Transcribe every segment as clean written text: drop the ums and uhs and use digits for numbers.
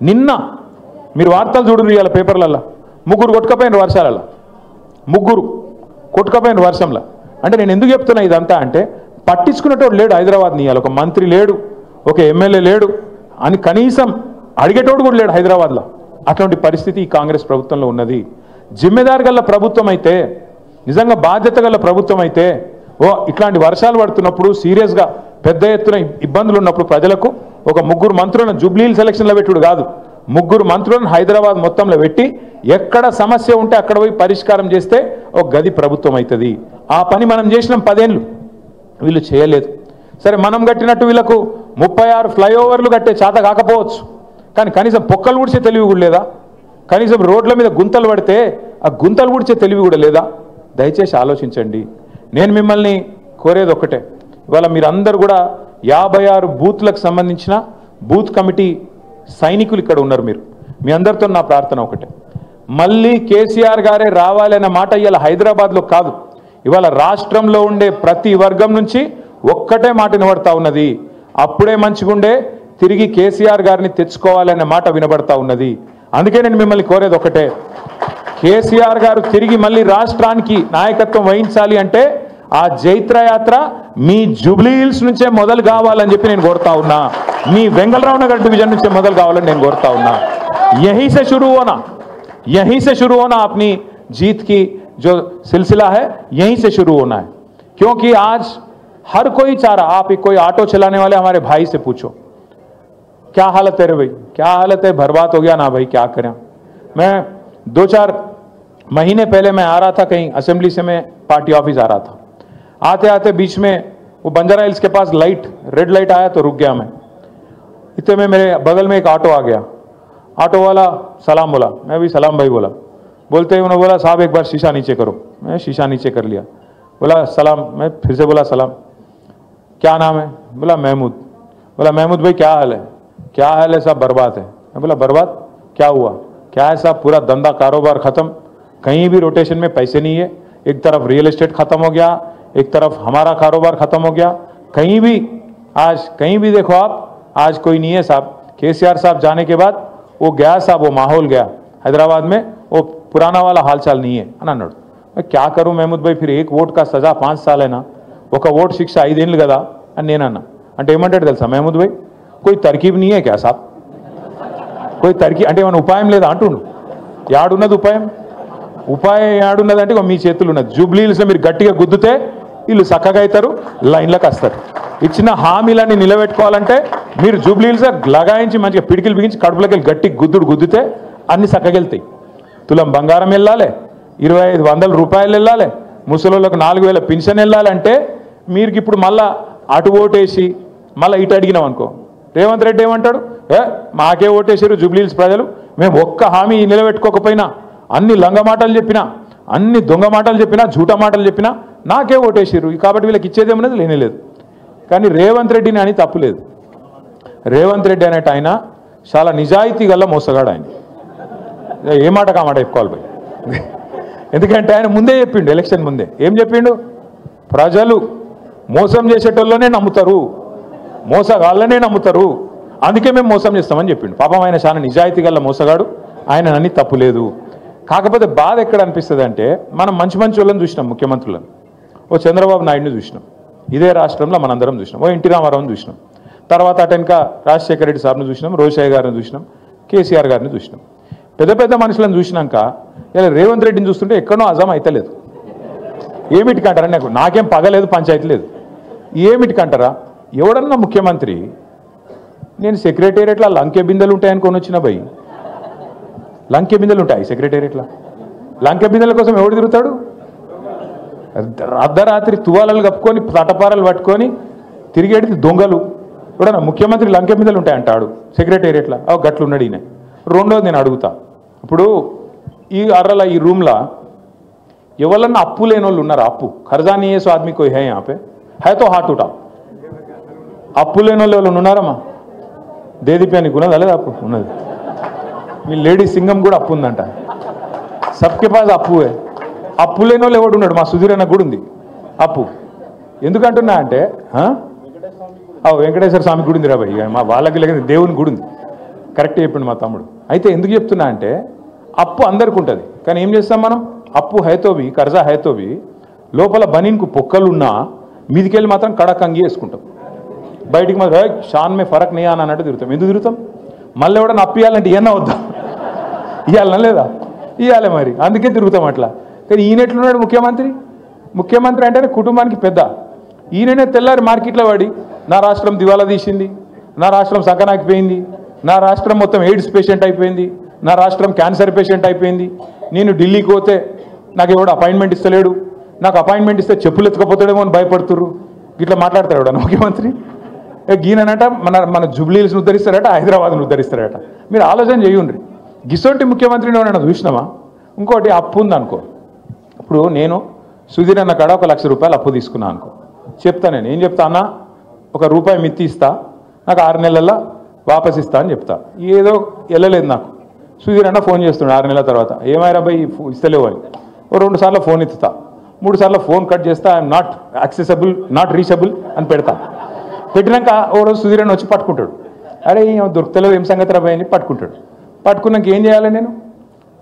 నిన్న మీరు వార్తలు చూడండి ఇవాళ పేపర్లలో ముగ్గురు కొట్టుకపోయిన వర్షాలలో, ముగ్గురు కొట్టుకపోయిన వర్షంలో. అంటే నేను ఎందుకు చెప్తున్నా ఇదంతా అంటే పట్టించుకునేటోడు లేడు హైదరాబాద్ నీయాలి, ఒక మంత్రి లేడు, ఒక ఎమ్మెల్యే లేడు అని కనీసం అడిగేటోడు కూడా లేడు హైదరాబాద్లో. అటువంటి పరిస్థితి ఈ కాంగ్రెస్ ప్రభుత్వంలో ఉన్నది. జిమ్మెదారు గల ప్రభుత్వం అయితే, నిజంగా బాధ్యత గల ప్రభుత్వం అయితే ఇట్లాంటి వర్షాలు పడుతున్నప్పుడు సీరియస్గా పెద్ద ఎత్తున ఇబ్బందులు ఉన్నప్పుడు ప్రజలకు ఒక ముగ్గురు మంత్రులను జూబ్లీహిల్ సెలక్షన్లో పెట్టుడు కాదు, ముగ్గురు మంత్రులను హైదరాబాద్ మొత్తంలో పెట్టి ఎక్కడ సమస్య ఉంటే అక్కడ పోయి పరిష్కారం చేస్తే ఒక గది ప్రభుత్వం అవుతుంది. ఆ పని మనం చేసినాం 10 ఏళ్ళు, వీళ్ళు చేయలేదు. సరే మనం కట్టినట్టు వీళ్ళకు 36 ఫ్లైఓవర్లు కట్టే చేత కాకపోవచ్చు, కానీ కనీసం పొక్కలు ఊడ్చే తెలివి కూడా లేదా? కనీసం రోడ్ల మీద గుంతలు పడితే ఆ గుంతలు ఊడ్చే తెలివి కూడా లేదా? దయచేసి ఆలోచించండి. నేను మిమ్మల్ని కోరేది ఒక్కటే, ఇవాళ మీరందరూ కూడా 56 బూత్లకు సంబంధించిన బూత్ కమిటీ సైనికులు ఇక్కడ ఉన్నారు. మీ అందరితో నా ప్రార్థన ఒకటే, మళ్ళీ కేసీఆర్ గారే రావాలనే మాట ఇవాళ హైదరాబాద్లో కాదు, ఇవాళ రాష్ట్రంలో ఉండే ప్రతి వర్గం నుంచి ఒక్కటే మాట వినబడతా ఉన్నది. అప్పుడే మంచిగుండే తిరిగి కేసీఆర్ గారిని తెచ్చుకోవాలనే మాట వినబడతా ఉన్నది. అందుకే నేను మిమ్మల్ని కోరేది ఒకటే, కేసీఆర్ గారు తిరిగి మళ్ళీ రాష్ట్రానికి నాయకత్వం వహించాలి అంటే ఆ జైత్రయాత్ర మీ జూబ్లీహిల్స్ నుంచే మొదలు కావాలని చెప్పి నేను కోరుతా ఉన్నా. మీ వెంగళరావు నగర్ డివిజన్ నుంచే మొదలు కావాలని నేను కోరుతా ఉన్నా. यहीं से शुरू होना अपनी जीत की जो सिलसिला है, यहीं से शुरू होना है. क्योंकि आज हर कोई चाह रहा, आप कोई ऑटो चलाने वाले हमारे भाई से पूछो क्या हालत है रे भाई, क्या हालत है, बर्बाद हो गया ना भाई, क्या करें. मैं 2-4 महीने पहले मैं आ रहा था कहीं असेंबली से, मैं पार्टी ऑफिस आ रहा था. आते आते बीच में वो बंजारा हिल्स के पास लाइट, रेड लाइट आया तो रुक गया मैं. इतने में मेरे बगल में एक ऑटो आ गया. ऑटो वाला सलाम बोला, मैं भी सलाम भाई बोला. बोलते ही उन्होंने बोला साहब एक बार शीशा नीचे करो. मैं शीशा नीचे कर लिया. बोला सलाम, मैं फिर से बोला सलाम. क्या नाम है? बोला महमूद. बोला महमूद भाई क्या हाल है? क्या हाल है साहब? बर्बाद है. मैं बोला बर्बाद क्या हुआ? क्या है साहब? पूरा धंधा कारोबार खत्म, कहीं भी रोटेशन में पैसे नहीं है. एक तरफ रियल एस्टेट खत्म हो गया, एक तरफ हमारा कारोबार खत्म हो गया. कहीं भी आज कहीं भी देखो आप, आज कोई नहीं है साहब. केसीआर साहब जाने के बाद वो गया साहब, वो माहौल गया हैदराबाद में, वो पुराना वाला हालचाल नहीं है అని అన్నాడు. क्या करूं महमूद भाई, फिर एक वोट का सजा 5 साल है ना, ఒక ఓట్ శిక్ష 5 ఏళ్ళు కదా అని నేనన్నా. అంటే ఏమంటాడు తెలుసా महमूद भाई, कोई तरकीब नहीं है क्या साहब, कोई तरकीब అంటే ఏమైనా ఉపాయం లేదా అంటుండు. యాడున్నది ఉపాయం? ఉపాయం యాడున్నదంటే మీ చేతులు ఉన్నది. జూబ్లీహిల్స్లో మీరు గట్టిగా గుద్దుతే వీళ్ళు చక్కగా అవుతారు, లైన్లకు వస్తారు. ఇచ్చిన హామీలన్నీ నిలబెట్టుకోవాలంటే మీరు జూబ్లీహిల్స్లో లగాయించి మంచిగా పిడికిలు బిగించి కడుపులోకి వెళ్ళి గట్టి గుద్దుతే అన్ని చక్కగా వెళ్తాయి. తులం బంగారం వెళ్ళాలి, 2500 రూపాయలు వెళ్ళాలి, ముసలోళ్ళకు 4000 పెన్షన్ వెళ్ళాలంటే మీరు ఇప్పుడు మళ్ళా అటు ఓటేసి మళ్ళీ ఇటు అడిగినాం అనుకో, రేవంత్ రెడ్డి ఏమంటాడు, మాకే ఓటేసారు జూబ్లీహిల్స్ ప్రజలు, మేము ఒక్క హామీ నిలబెట్టుకోకపోయినా, అన్ని లంగ మాటలు చెప్పినా, అన్ని దొంగ మాటలు చెప్పినా, జూట మాటలు చెప్పినా నాకే ఓటేసారు, కాబట్టి వీళ్ళకి ఇచ్చేదేమన్నది లేనేలేదు. కానీ రేవంత్ రెడ్డిని అని తప్పులేదు. రేవంత్ రెడ్డి అనేట ఆయన చాలా నిజాయితీ గల్ల మోసగాడు. ఆయన ఏ మాట కామాట చెప్పుకోవాలి పోయి, ఎందుకంటే ఆయన ముందే చెప్పిండు, ఎలక్షన్ ముందే ఏం చెప్పిండు, ప్రజలు మోసం చేసేటోళ్ళనే నమ్ముతారు, మోసగాళ్ళనే నమ్ముతారు, అందుకే మేము మోసం చేస్తామని చెప్పిండు. పాపం ఆయన చాలా నిజాయితీ గల్ల మోసగాడు, ఆయన అన్ని తప్పులేదు. కాకపోతే బాధ ఎక్కడ అనిపిస్తుంది అంటే, మనం మంచి వాళ్ళని చూసినాం, ముఖ్యమంత్రులను, ఓ చంద్రబాబు నాయుడిని చూసినాం, ఇదే రాష్ట్రంలో మనందరం చూసినాం, ఓ ఎన్టీ రామారావుని చూసినాం, తర్వాత అటెనక రాజశేఖర రెడ్డి సార్ని చూసినాం, రోషయ్య గారిని చూసినాం, కేసీఆర్ గారిని చూసినాం. పెద్ద పెద్ద మనుషులను చూసినాక ఇలా రేవంత్ రెడ్డిని చూస్తుంటే ఎక్కడో అజం అయితలేదు. ఏమిటికంటారా, నాకేం పగలేదు, పంచాయతీ లేదు, ఏమిటికంటారా? ఎవడన్నా ముఖ్యమంత్రి నేను సెక్రటేరియట్లో లంకె బిందెలు ఉంటాయని కొని వచ్చిన భయ్, లంకె బిందెలు ఉంటాయి సెక్రటేరియట్లో, లంకె బిందెల కోసం ఎవడు తిరుగుతాడు? అర్ధరాత్రి తువాలలు కప్పుకొని తటపారలు పట్టుకొని తిరిగేది దొంగలు. ఎవడన్నా ముఖ్యమంత్రి లంకె బిందెలు ఉంటాయంటాడు సెక్రటేరియట్లో, గట్లున్నాడు ఈయన. రెండోది నేను అడుగుతా, ఇప్పుడు ఈ అర్రల ఈ రూమ్లో ఎవరన్నా అప్పు లేని వాళ్ళు ఉన్నారా? అప్పు ఖర్జా नहीं है सो आदमी कोई है यहाँ पे, है तो हाथ उठाओ. అప్పు లేని వాళ్ళు ఎవరు ఉన్నారమ్మా? దేదీప్యానికి ఉన్నదా లేదా? అప్పు ఉన్నది. మీ లేడీ సింగం కూడా అప్పు ఉందంట, సబ్కే పాస్ అప్పు. అప్పు లేని వాళ్ళు ఎవడు ఉన్నాడు? మా సుధీర్ అన్న కూడా ఉంది అప్పు. ఎందుకంటున్నా అంటే వెంకటేశ్వర స్వామి గుడి ఉంది రా భయ్, మా వాళ్ళకి లేక దేవుని గుడి ఉంది. కరెక్ట్ చెప్పిండు మా తమ్ముడు. అయితే ఎందుకు చెప్తున్నా అంటే అప్పు అందరికి ఉంటుంది, కానీ ఏం చేస్తాం మనం? అప్పు హైతోవి కర్జా హైతోవి లోపల బనీన్కు పొక్కలున్నా మీదికెళ్ళి మాత్రం కడక్ అంగి వేసుకుంటాం, బయటికి మాత్రం షాన్ మే ఫరక్ నీ అని అన్నట్టు తిరుగుతాం. ఎందుకు తిరుగుతాం? మళ్ళీ ఎవడన్నా అప్పు ఇవ్వాలంటే ఇవన్నా వద్దా? ఇవ్వాలన్నా లేదా? ఇవ్వాలి మరి, అందుకే తిరుగుతాం అట్లా. కానీ ఈయన ఎట్లున్నాడు ముఖ్యమంత్రి? ముఖ్యమంత్రి అంటేనే కుటుంబానికి పెద్ద. ఈయననే తెల్లారి మార్కెట్లో పడి నా రాష్ట్రం దివాలా తీసింది, నా రాష్ట్రం సంకనాకిపోయింది, నా రాష్ట్రం మొత్తం ఎయిడ్స్ పేషెంట్ అయిపోయింది, నా రాష్ట్రం క్యాన్సర్ పేషెంట్ అయిపోయింది, నేను ఢిల్లీకి పోతే నాకు ఎవడు అపాయింట్మెంట్ ఇస్తలేడు, నాకు అపాయింట్మెంట్ ఇస్తే చెప్పులు ఎత్తుకపోతాడేమో అని భయపడుతుర్రు, ఇట్లా మాట్లాడతాడు ముఖ్యమంత్రి. గీననట మన జూబ్లీహిల్స్ని ఉద్ధరిస్తారట, హైదరాబాద్ను ఉద్ధరిస్తారట. మీరు ఆలోచన చేయండి. గిసొంటి ముఖ్యమంత్రిని ఏమన్నా చూసినామా? ఇంకోటి అప్పు ఉందనుకో, ఇప్పుడు నేను సుధీర్ అన్న కాడ 1 లక్ష రూపాయలు అప్పు తీసుకున్నా అనుకో, చెప్తా నేను ఏం చెప్తా అన్న, ₹1 మిత్తి ఇస్తా, నాకు 6 నెలల్లో వాపస్ ఇస్తా అని చెప్తా. ఏదో వెళ్ళలేదు నాకు. సుధీర్ అన్న ఫోన్ చేస్తున్నాడు 6 నెలల తర్వాత, ఏమైనా భయ్ ఇస్తలేవు అని. 2 సార్లు ఫోన్ ఎత్తుతా, 3 సార్లు ఫోన్ కట్ చేస్తా, I'm not accessible, not reachable అని పెడతా. పెట్టినాక ఓ రోజు సుధీర్ అన్న వచ్చి పట్టుకుంటాడు, అరే దొరుకుతలేవు ఏం సంగతి రాబాయ్ అని పట్టుకుంటాడు. పట్టుకున్నాక ఏం చేయాలి నేను?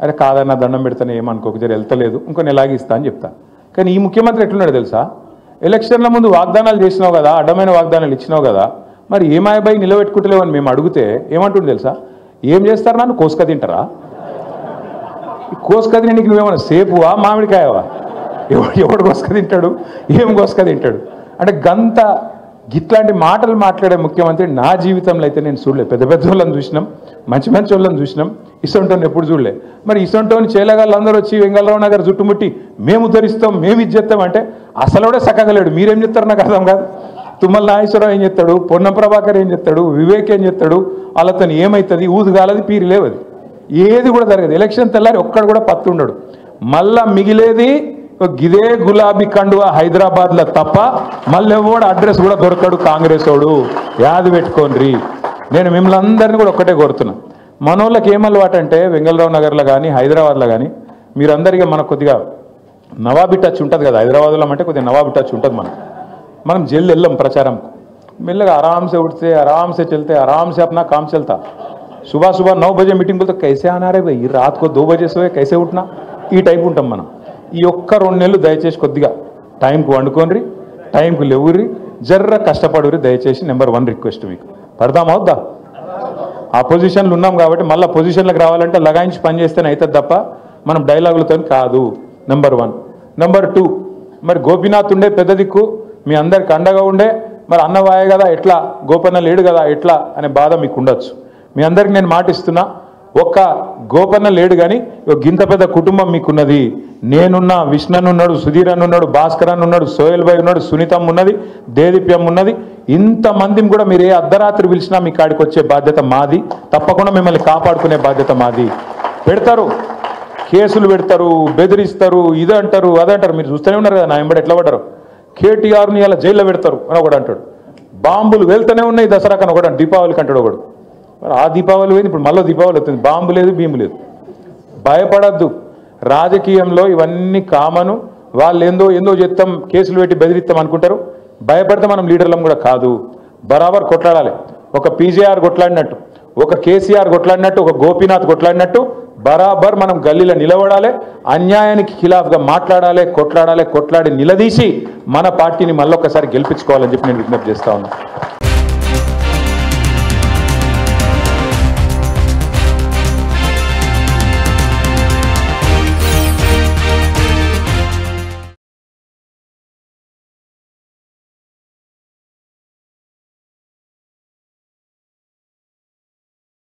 అరే కాదన్న దండం పెడతాను, ఏమనుకోక జర వెళ్తలేదు, ఇంకో నెలాగి ఇస్తా అని చెప్తా. కానీ ఈ ముఖ్యమంత్రి ఎట్లున్నాడు తెలుసా? ఎలక్షన్ల ముందు వాగ్దానాలు చేసినావు కదా, అడ్డమైన వాగ్దానాలు ఇచ్చినావు కదా, మరి ఏమాయబాయి నిలబెట్టుకుంటలేవు అని మేము అడిగితే ఏమంటుండు తెలుసా? ఏం చేస్తారు నన్ను కోసుక తింటారా? కోసుక తినడానికి నువ్వేమన్నా సేపువా మామిడికాయవా? ఎవడు కోసుక తింటాడు? ఏం కోసుక తింటాడు? అంటే గంత గిట్లాంటి మాటలు మాట్లాడే ముఖ్యమంత్రి నా జీవితంలో అయితే నేను చూడలేదు. పెద్ద పెద్ద వాళ్ళని చూసినాం, మంచి మంచి వాళ్ళని చూసినాం, ఇసొంటోని ఎప్పుడు చూడలే. మరి ఇసొంటోని చేయలేగాళ్ళందరూ వచ్చి వెంగళరావు నగర్ చుట్టుముట్టి మేము ఉద్ధరిస్తాం, మేము ఇది చేస్తాం అంటే అసలు కూడా సక్కగలేడు. మీరేం చెప్తారు నాకు అర్థం కాదు. తుమ్మల నాగేశ్వరరావు ఏం చెప్తాడు, పొన్నం ప్రభాకర్ ఏం చెప్తాడు, వివేక్ ఏం చెప్తాడు, వాళ్ళతో ఏమవుతుంది? ఊదుగాలది పీరి లేవది, ఏది కూడా జరగదు. ఎలక్షన్ తెల్లారి ఒక్కడు కూడా పత్తు ఉండడు. మళ్ళా మిగిలేది గిదే గులాబీ కండువా హైదరాబాద్లో తప్ప మళ్ళీ ఎవడు అడ్రస్ కూడా దొరకడు కాంగ్రెస్ వాడు. యాది పెట్టుకోండి. నేను మిమ్మల్ని అందరినీ కూడా ఒక్కటే కోరుతున్నా, మనోళ్ళకి ఏమలవాటు అంటే వెంగళరావు నగర్లో కానీ హైదరాబాద్లో కానీ మీరందరికీ మనకు కొద్దిగా నవాబీ టచ్ ఉంటుంది కదా. హైదరాబాద్లో అంటే కొద్దిగా నవాబీ టచ్ ఉంటుంది. మనం జల్ది వెళ్ళాం ప్రచారంకు, మెల్లగా ఆరామ్సే उठते आराम से चलते आराम से अपना काम चलता. सुबह सुबह 9 बजे मीटिंग बोलते कैसे आना रे भाई, रात को 2 बजे सोए कैसे उठना, ఈ టైప్ ఉంటాం మనం. ఈ ఒక్క 2 నెలలు దయచేసి కొద్దిగా టైంకు వండుకోండి, టైంకు లేవుర్రి, జర్ర కష్టపడుర్రి దయచేసి. నెంబర్ 1 రిక్వెస్ట్ మీకు. పడదామా వద్దా? ఆ పొజిషన్లు ఉన్నాం కాబట్టి మళ్ళీ పొజిషన్లకు రావాలంటే లగాయించి పని చేస్తేనే అవుతుంది తప్ప మనం డైలాగులతో కాదు. నెంబర్ 1. నెంబర్ 2, మరి గోపీనాథ్ ఉండే పెద్ద దిక్కు, మీ అందరికి అండగా ఉండే, మరి అన్నవాయ కదా ఎట్లా, గోపన్న లేడు కదా ఎట్లా అనే బాధ మీకు ఉండొచ్చు. మీ అందరికి నేను మాటిస్తున్నా, ఒక్క గోపన్న లేడు కానీ గింత పెద్ద కుటుంబం మీకున్నది. నేనున్నా, విష్ణన్ ఉన్నాడు, సుధీర్ అన్న ఉన్నాడు, భాస్కర్ అన్న ఉన్నాడు, సోయల్ భాయ్ ఉన్నాడు, సునీతమ్మ ఉన్నది, దేదీప్యం ఉన్నది. ఇంతమందిని కూడా మీరు ఏ అర్ధరాత్రి పిలిచినా మీ కాడికి వచ్చే బాధ్యత మాది. తప్పకుండా మిమ్మల్ని కాపాడుకునే బాధ్యత మాది. పెడతారు కేసులు, పెడతారు, బెదిరిస్తారు, ఇది అంటారు, అదంటారు. మీరు చూస్తూనే ఉన్నారు కదా నా వెంబడి ఎట్లా పడ్డారు. కేటీఆర్ని ఇలా జైల్లో పెడతారు అని ఒకడు అంటాడు. బాంబులు వెళ్తూనే ఉన్నాయి దసరా కన్నా ఒకటి, దీపావళికి అంటాడు ఒకడు. మరి ఆ దీపావళి పోయింది, ఇప్పుడు మళ్ళీ దీపావళి వస్తుంది. బాంబు లేదు, భీము లేదు. భయపడద్దు. రాజకీయంలో ఇవన్నీ కామను. వాళ్ళు ఏందో చేస్తాం, కేసులు పెట్టి బెదిరిస్తాం అనుకుంటారు. భయపడితే మనం లీడర్లం కూడా కాదు. బరాబర్ కొట్లాడాలి. ఒక పీజేఆర్ కొట్లాడినట్టు, ఒక కేసీఆర్ కొట్లాడినట్టు, ఒక గోపీనాథ్ కొట్లాడినట్టు బరాబర్ మనం గల్లీలో నిలబడాలి. అన్యాయానికి ఖిలాఫ్గా మాట్లాడాలి, కొట్లాడి నిలదీసి మన పార్టీని మళ్ళొక్కసారి గెలిపించుకోవాలని చెప్పి నేను విజ్ఞప్తి చేస్తా ఉన్నాను.